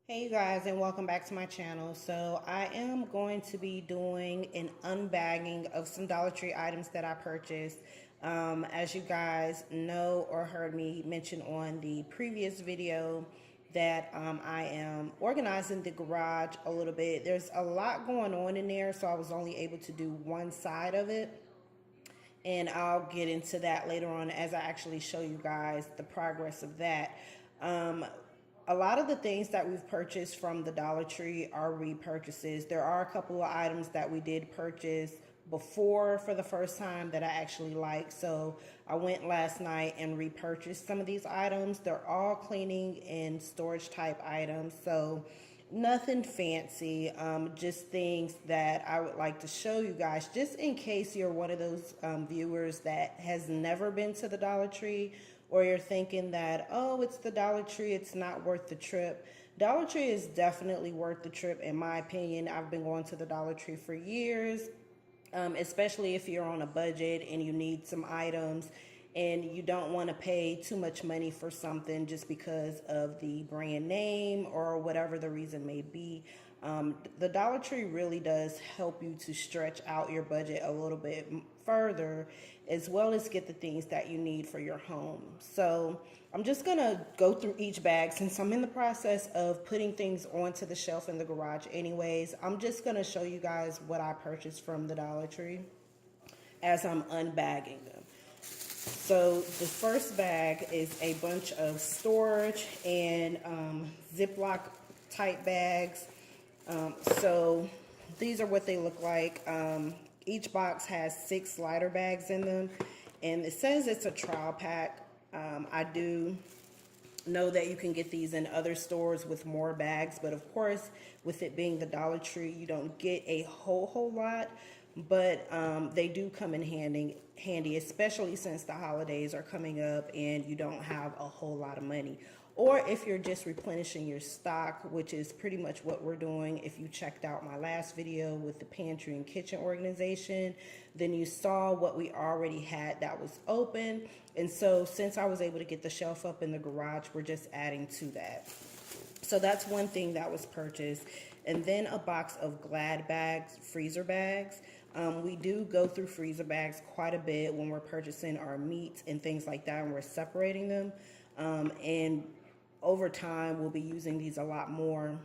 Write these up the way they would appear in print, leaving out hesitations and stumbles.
Hey you guys, and welcome back to my channel. So I am going to be doing an unbagging of some Dollar Tree items that I purchased. As you guys know or heard me mention on the previous video, that I am organizing the garage a little bit. There's a lot going on in there, so I was only able to do one side of it, and I'll get into that later on as I actually show you guys the progress of that. Um, a lot of the things that we've purchased from the Dollar Tree are repurchases. There are a couple of items that we did purchase before for the first time that I actually like. So I went last night and repurchased some of these items. They're all cleaning and storage type items. So nothing fancy, just things that I would like to show you guys, just in case you're one of those viewers that has never been to the Dollar Tree, or you're thinking that, oh, it's the Dollar Tree, it's not worth the trip. Dollar Tree is definitely worth the trip, in my opinion. I've been going to the Dollar Tree for years, especially if you're on a budget and you need some items and you don't want to pay too much money for something just because of the brand name or whatever the reason may be. The Dollar Tree really does help you to stretch out your budget a little bit further, as well as get the things that you need for your home. So I'm just gonna go through each bag since I'm in the process of putting things onto the shelf in the garage anyways. I'm just gonna show you guys what I purchased from the Dollar Tree as I'm unbagging them. So the first bag is a bunch of storage and Ziploc type bags. So these are what they look like. Each box has 6 slider bags in them, and it says it's a trial pack. I do know that you can get these in other stores with more bags, but of course, with it being the Dollar Tree, you don't get a whole lot, but they do come in handy, especially since the holidays are coming up and you don't have a whole lot of money. Or if you're just replenishing your stock, which is pretty much what we're doing. If you checked out my last video with the pantry and kitchen organization, then you saw what we already had that was open. And so since I was able to get the shelf up in the garage, we're just adding to that. So that's one thing that was purchased. And then a box of Glad bags, freezer bags. We do go through freezer bags quite a bit when we're purchasing our meats and things like that, and we're separating them. And over time, we'll be using these a lot more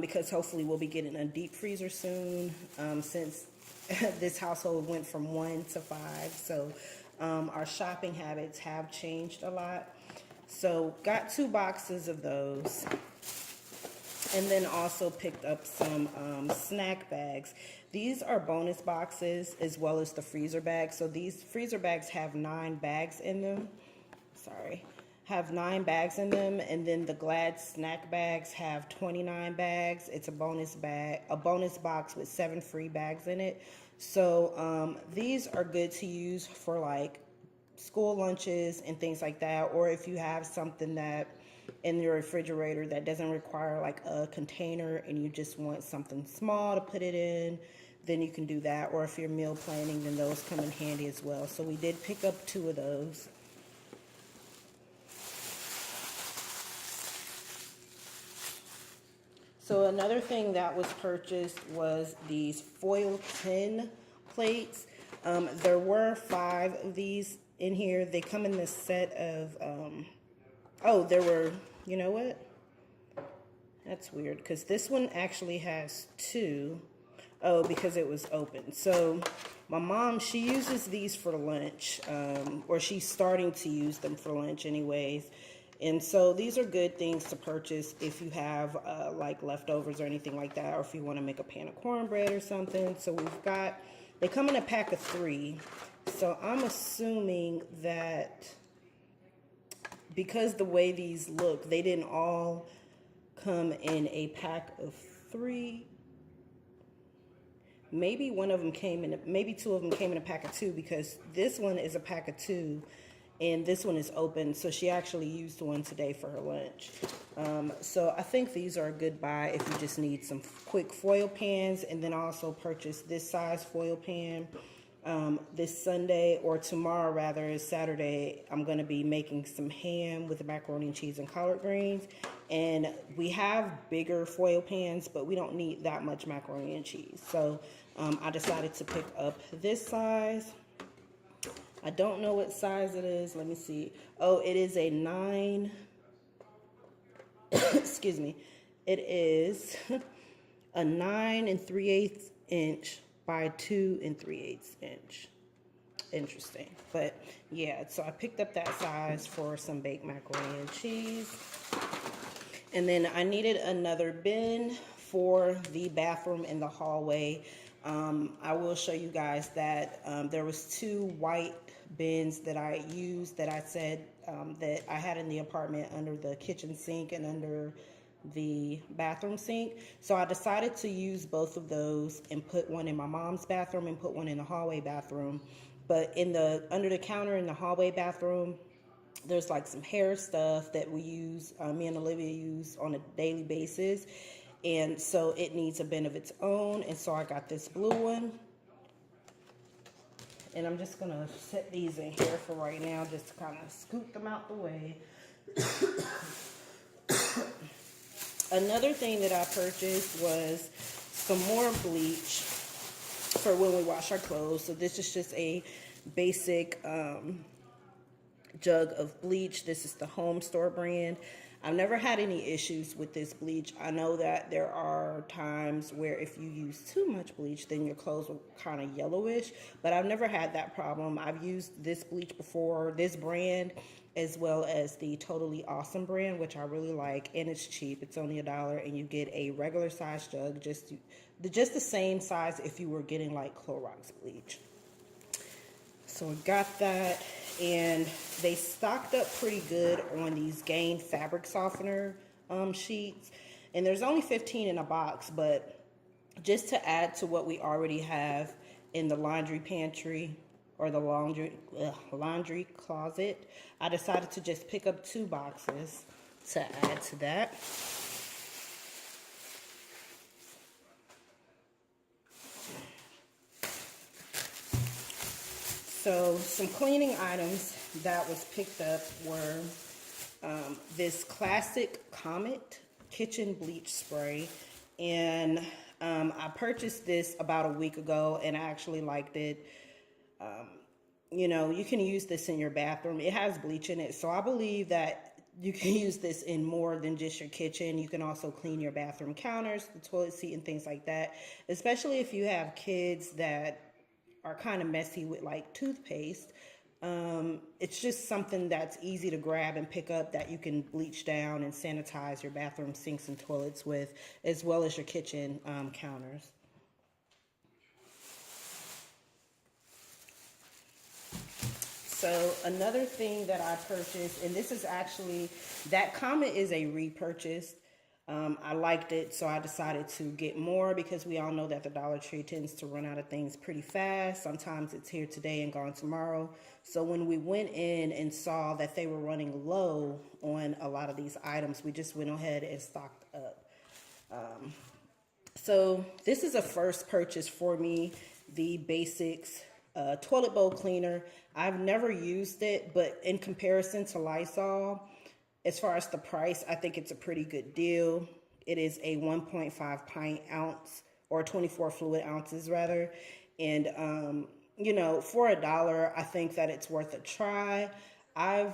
because hopefully we'll be getting a deep freezer soon, since this household went from 1 to 5. So our shopping habits have changed a lot. So got 2 boxes of those. And then also picked up some snack bags. These are bonus boxes as well as the freezer bags. So these freezer bags have 9 bags in them. Have 9 bags in them. And then the Glad snack bags have 29 bags. It's a bonus box with 7 free bags in it. So these are good to use for like school lunches and things like that. Or if you have something that in your refrigerator that doesn't require like a container and you just want something small to put it in, then you can do that. Or if you're meal planning, then those come in handy as well. So we did pick up 2 of those. So another thing that was purchased was these foil tin plates. There were 5 of these in here. They come in this set of you know what? That's weird because this one actually has 2. Oh, because it was open. So my mom, she uses these for lunch, or she's starting to use them for lunch anyways. And so these are good things to purchase if you have like leftovers or anything like that, or if you want to make a pan of cornbread or something. So they come in a pack of 3. So I'm assuming that because the way these look, they didn't all come in a pack of 3. Maybe maybe 2 of them came in a pack of 2, because this one is a pack of 2 and this one is open. So she actually used one today for her lunch. So I think these are a good buy if you just need some quick foil pans, and then also purchase this size foil pan This Sunday, or tomorrow rather, is Saturday, I'm going to be making some ham with the macaroni and cheese and collard greens. And we have bigger foil pans, but we don't need that much macaroni and cheese. So I decided to pick up this size. I don't know what size it is. Let me see. Oh, it is a 9. Excuse me. It is a 9 3/8 inch by 2 3/8 inch. Interesting. But yeah, so I picked up that size for some baked macaroni and cheese. And then I needed another bin for the bathroom in the hallway. I will show you guys that there was 2 white bins that I used that I said that I had in the apartment under the kitchen sink and under the bathroom sink. So I decided to use both of those and put one in my mom's bathroom and put one in the hallway bathroom. But in the under the counter in the hallway bathroom, there's like some hair stuff that we use, me and Olivia use on a daily basis. And so it needs a bin of its own. And so I got this blue one. And I'm just going to set these in here for right now, just to kind of scoop them out the way. Another thing that I purchased was some more bleach for when we wash our clothes. So this is just a basic jug of bleach. This is the Home Store brand. I've never had any issues with this bleach. I know that there are times where if you use too much bleach, then your clothes will kind of yellowish, but I've never had that problem. I've used this bleach before, this brand, as well as the Totally Awesome brand, which I really like, and it's cheap. It's only $1, and you get a regular size jug, just the same size if you were getting like Clorox bleach. So I got that, and they stocked up pretty good on these Gain fabric softener sheets, and there's only 15 in a box, but just to add to what we already have in the laundry pantry or the laundry closet, I decided to just pick up 2 boxes to add to that. So some cleaning items that was picked up were this classic Comet kitchen bleach spray, and I purchased this about a week ago, and I actually liked it. You know, you can use this in your bathroom. It has bleach in it, so I believe that you can use this in more than just your kitchen. You can also clean your bathroom counters, the toilet seat, and things like that, especially if you have kids that are kind of messy with like toothpaste. It's just something that's easy to grab and pick up that you can bleach down and sanitize your bathroom sinks and toilets with, as well as your kitchen counters. So another thing that I purchased, and this is actually, that Comet is a repurchase. I liked it, so I decided to get more because we all know that the Dollar Tree tends to run out of things pretty fast. Sometimes it's here today and gone tomorrow. So when we went in and saw that they were running low on a lot of these items, we just went ahead and stocked up. So this is a first purchase for me, the Basics toilet bowl cleaner. I've never used it, but in comparison to Lysol, as far as the price, I think it's a pretty good deal. It is a 1.5 pint ounce, or 24 fluid ounces rather. And, you know, for $1, I think that it's worth a try. I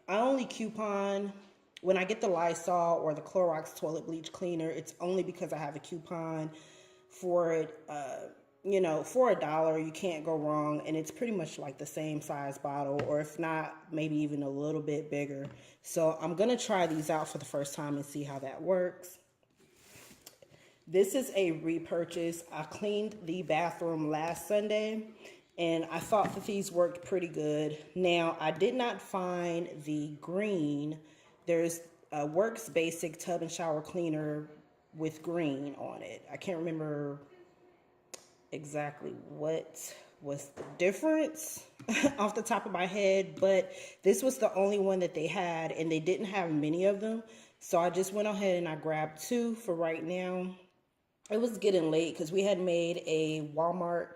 only coupon when I get the Lysol or the Clorox toilet bleach cleaner. It's only because I have a coupon for it. You know, for $1, you can't go wrong, and it's pretty much like the same size bottle, or if not, maybe even a little bit bigger. So I'm gonna try these out for the first time and see how that works. This is a repurchase. I cleaned the bathroom last Sunday, and I thought that these worked pretty good. Now, I did not find the green. There's a Works Basic Tub and Shower Cleaner with green on it. I can't remember exactly what was the difference off the top of my head, but this was the only one that they had, and they didn't have many of them, so I just went ahead and I grabbed 2 for right now. It was getting late because we had made a Walmart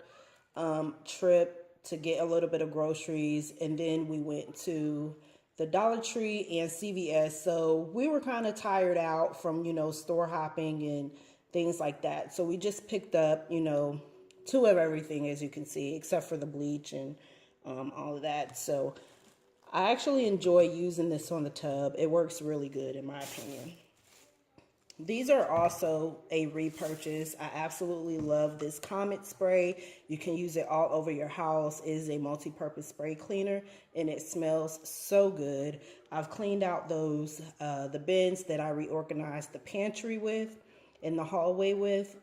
trip to get a little bit of groceries, and then we went to the Dollar Tree and CVS. So we were kind of tired out from, store hopping and things like that. So we just picked up, two of everything, as you can see, except for the bleach and all of that. So I actually enjoy using this on the tub. It works really good in my opinion. These are also a repurchase. I absolutely love this Comet spray. You can use it all over your house. It is a multi-purpose spray cleaner and it smells so good. I've cleaned out those, the bins that I reorganized the pantry with, in the hallway with.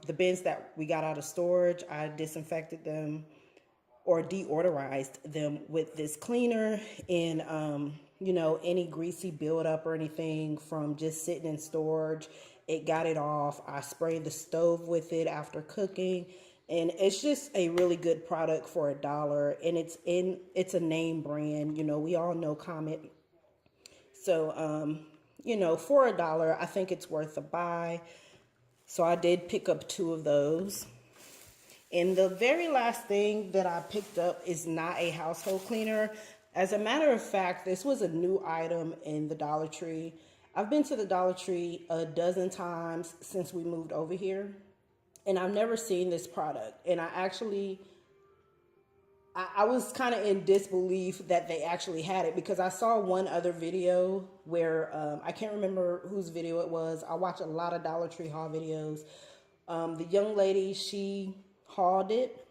The bins that we got out of storage, I disinfected them or deodorized them with this cleaner, and any greasy buildup or anything from just sitting in storage, it got it off. I sprayed the stove with it after cooking, and it's just a really good product for $1, and it's a name brand. We all know Comet. So for $1, I think it's worth a buy. So I did pick up 2 of those. And the very last thing that I picked up is not a household cleaner. As a matter of fact, this was a new item in the Dollar Tree. I've been to the Dollar Tree a dozen times since we moved over here, and I've never seen this product. And I was kind of in disbelief that they actually had it, because I saw one other video where I can't remember whose video it was. I watch a lot of Dollar Tree haul videos. The young lady, she hauled it,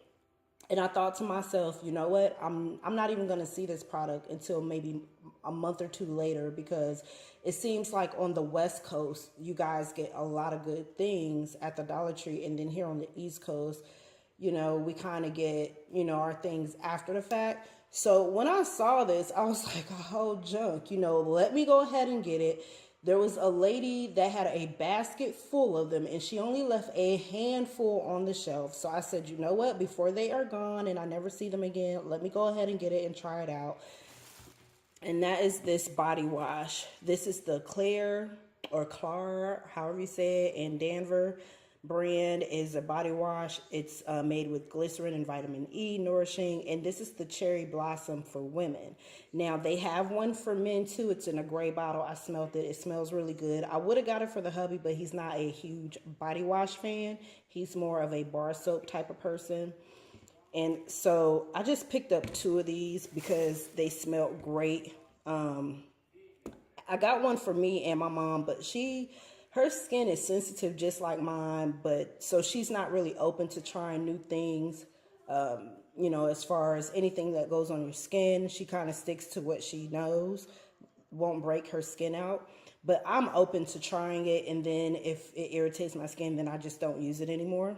and I thought to myself, you know what, I'm not even going to see this product until maybe a month or 2 later, because it seems like on the West Coast you guys get a lot of good things at the Dollar Tree, and then here on the East Coast, we kind of get our things after the fact. So when I saw this, I was like, oh, junk, let me go ahead and get it. There was a lady that had a basket full of them, and she only left a handful on the shelf. So I said, you know what, before they are gone and I never see them again, let me go ahead and get it and try it out. And that is this body wash. This is the Claire, or Clar, however you say it, in Denver brand. Is a body wash. It's made with glycerin and vitamin E, nourishing, and this is the cherry blossom for women. Now they have one for men too. It's in a gray bottle. I smelled it. It smells really good. I would have got it for the hubby, but he's not a huge body wash fan. He's more of a bar soap type of person. And so I just picked up 2 of these because they smelled great. I got one for me and my mom, but her skin is sensitive just like mine, but so she's not really open to trying new things. As far as anything that goes on your skin, she kind of sticks to what she knows, won't break her skin out. But I'm open to trying it, and then if it irritates my skin, then I just don't use it anymore.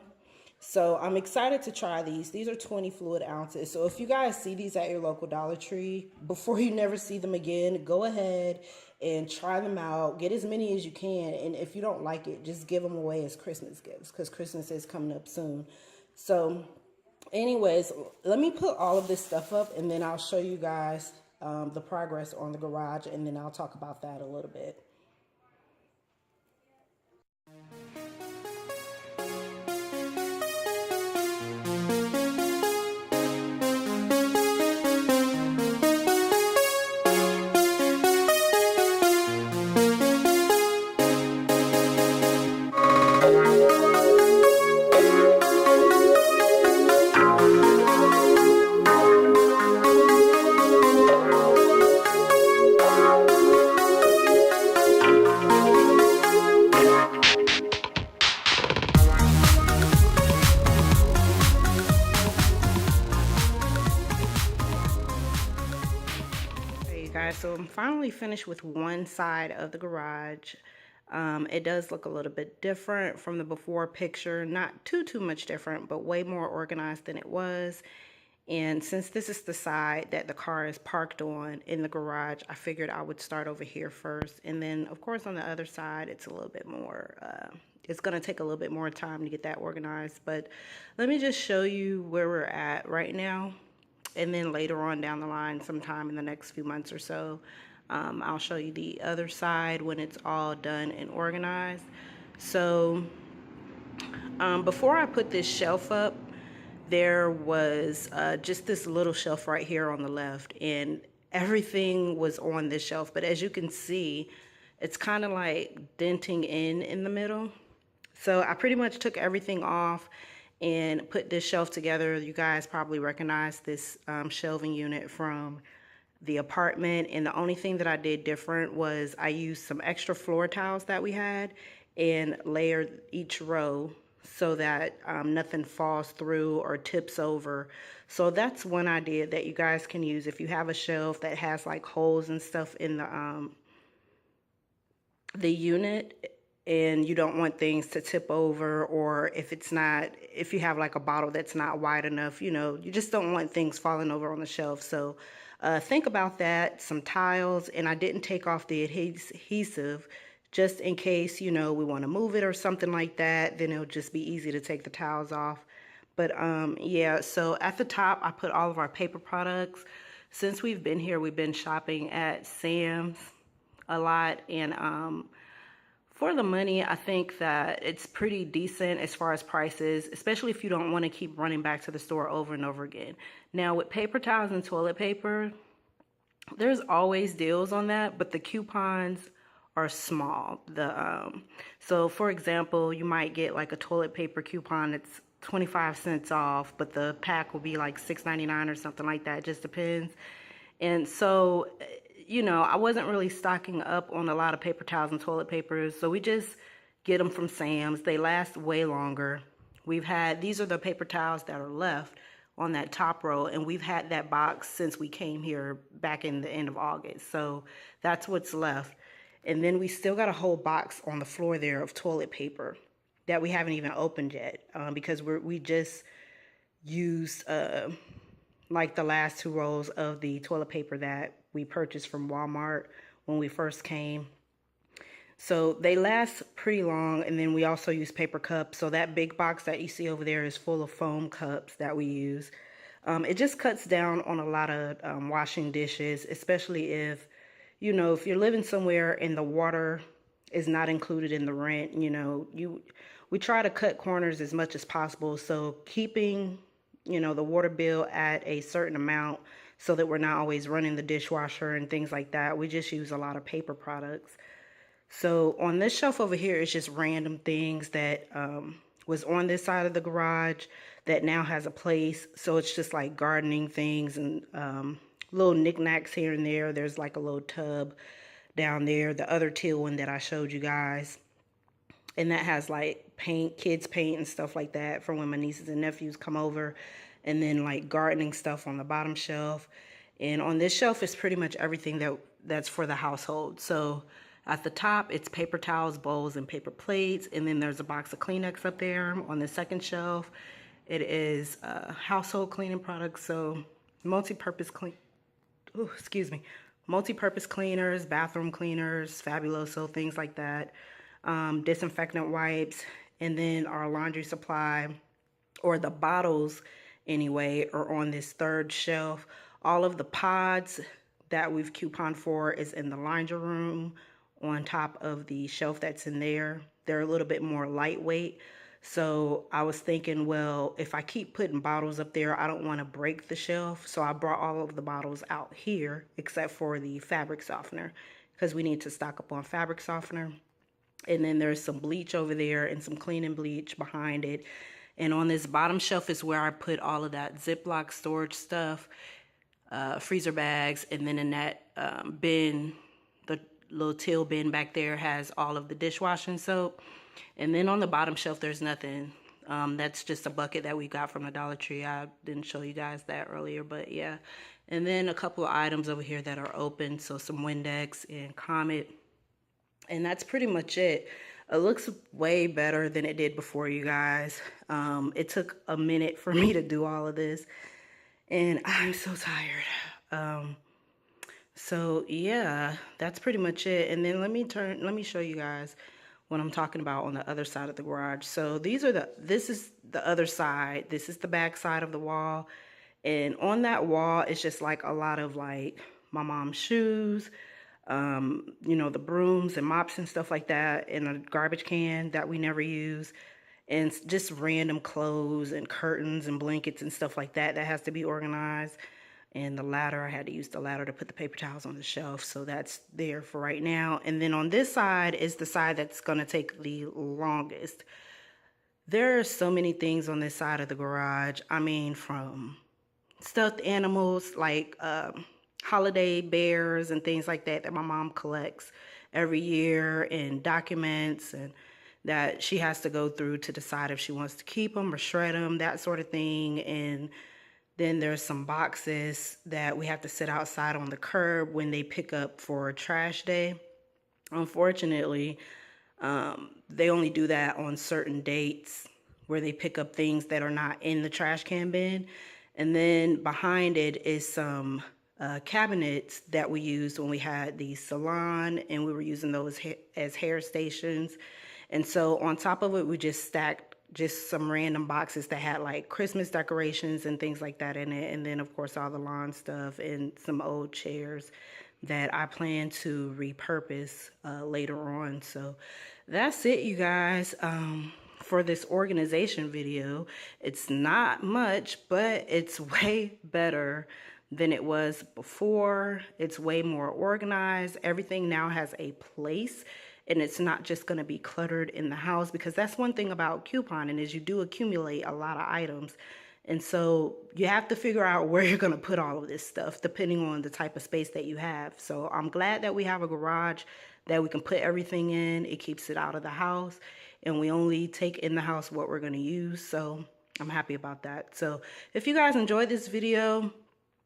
So I'm excited to try these. These are 20 fluid ounces. So if you guys see these at your local Dollar Tree, before you never see them again, go ahead and try them out. Get as many as you can. And if you don't like it, just give them away as Christmas gifts, because Christmas is coming up soon. So anyways, let me put all of this stuff up, and then I'll show you guys the progress on the garage, and then I'll talk about that a little bit. So I'm finally finished with one side of the garage. It does look a little bit different from the before picture. Not too much different, but way more organized than it was. And since this is the side that the car is parked on in the garage, I figured I would start over here first. And then, of course, on the other side, it's a little bit more, it's going to take a little bit more time to get that organized. But let me just show you where we're at right now. And then later on down the line, sometime in the next few months or so, I'll show you the other side when it's all done and organized. So before I put this shelf up, there was just this little shelf right here on the left, and everything was on this shelf. But as you can see, it's kind of like denting in the middle. So I pretty much took everything off and put this shelf together. You guys probably recognize this shelving unit from the apartment, and the only thing that I did different was I used some extra floor tiles that we had and layered each row so that nothing falls through or tips over. So that's one idea that you guys can use if you have a shelf that has like holes and stuff in the unit, and you don't want things to tip over, or if you have like a bottle that's not wide enough, you just don't want things falling over on the shelf. So think about that. Some tiles, and I didn't take off the adhesive just in case, we want to move it or something like that, then it'll just be easy to take the tiles off. But yeah, so at the top, I put all of our paper products. Since we've been here, we've been shopping at Sam's a lot, and for the money, I think that it's pretty decent as far as prices, especially if you don't want to keep running back to the store over and over again. Now, with paper towels and toilet paper, there's always deals on that, but the coupons are small. So for example, you might get like a toilet paper coupon that's 25 cents off, but the pack will be like $6.99 or something like that. It just depends. And so, I wasn't really stocking up on a lot of paper towels and toilet papers, so we just get them from Sam's. They last way longer. These are the paper towels that are left on that top row, and we've had that box since we came here back in the end of August. So that's what's left. And then we still got a whole box on the floor there of toilet paper that we haven't even opened yet, because we just used like the last 2 rolls of the toilet paper that we purchased from Walmart when we first came. So they last pretty long, and then we also use paper cups. So that big box that you see over there is full of foam cups that we use. It just cuts down on a lot of washing dishes, especially if you're living somewhere and the water is not included in the rent. We try to cut corners as much as possible. So keeping the water bill at a certain amount so that we're not always running the dishwasher and things like that. We just use a lot of paper products. So on this shelf over here, it's just random things that was on this side of the garage that now has a place. So it's just like gardening things and little knickknacks here and there. There's like a little tub down there, the other teal one that I showed you guys. And that has like paint, kids paint and stuff like that for when my nieces and nephews come over. And then like gardening stuff on the bottom shelf. And on this shelf is pretty much everything that's for the household. So at the top, it's paper towels, bowls, and paper plates. And then there's a box of Kleenex up there. On the second shelf, it is household cleaning products. So multi-purpose cleaners, bathroom cleaners, Fabuloso, things like that. Disinfectant wipes, and then our laundry supply, or the bottles anyway, are on this third shelf. All of the pods that we've couponed for is in the laundry room on top of the shelf that's in there. They're a little bit more lightweight. So I was thinking, well, if I keep putting bottles up there, I don't want to break the shelf. So I brought all of the bottles out here except for the fabric softener, because we need to stock up on fabric softener. And then there's some bleach over there and some cleaning bleach behind it. And on this bottom shelf is where I put all of that Ziploc storage stuff, freezer bags. And then in that bin, the little teal bin back there has all of the dishwashing soap. And then on the bottom shelf, there's nothing. That's just a bucket that we got from the Dollar Tree. I didn't show you guys that earlier, but yeah. And then a couple of items over here that are open. So some Windex and Comet. And that's pretty much it. It looks way better than it did before, you guys. It took a minute for me to do all of this, and I'm so tired. So yeah, that's pretty much it. And then let me show you guys what I'm talking about on the other side of the garage. So this is the other side. This is the back side of the wall. And on that wall, it's just like a lot of like my mom's shoes, the brooms and mops and stuff like that, in a garbage can that we never use. and just random clothes and curtains and blankets and stuff like that that has to be organized. And the ladder, I had to use the ladder to put the paper towels on the shelf, so that's there for right now. And then on this side is the side that's going to take the longest. There are so many things on this side of the garage. I mean, from stuffed animals like holiday bears and things like that that my mom collects every year, and documents and that she has to go through to decide if she wants to keep them or shred them, that sort of thing. And then there's some boxes that we have to sit outside on the curb when they pick up for trash day. Unfortunately, they only do that on certain dates where they pick up things that are not in the trash can bin. And then behind it is some cabinets that we used when we had the salon, and we were using those as hair stations. And so on top of it, we just stacked just some random boxes that had like Christmas decorations and things like that in it. And then of course all the lawn stuff and some old chairs that I plan to repurpose later on. So that's it, you guys, for this organization video. It's not much, but it's way better than it was before. It's way more organized. Everything now has a place, and it's not just going to be cluttered in the house, because that's one thing about couponing is you do accumulate a lot of items. And so you have to figure out where you're going to put all of this stuff depending on the type of space that you have. So I'm glad that we have a garage that we can put everything in. It keeps it out of the house, and we only take in the house what we're going to use. So I'm happy about that. So if you guys enjoyed this video,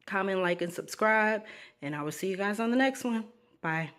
comment, like, and subscribe, and I will see you guys on the next one. Bye.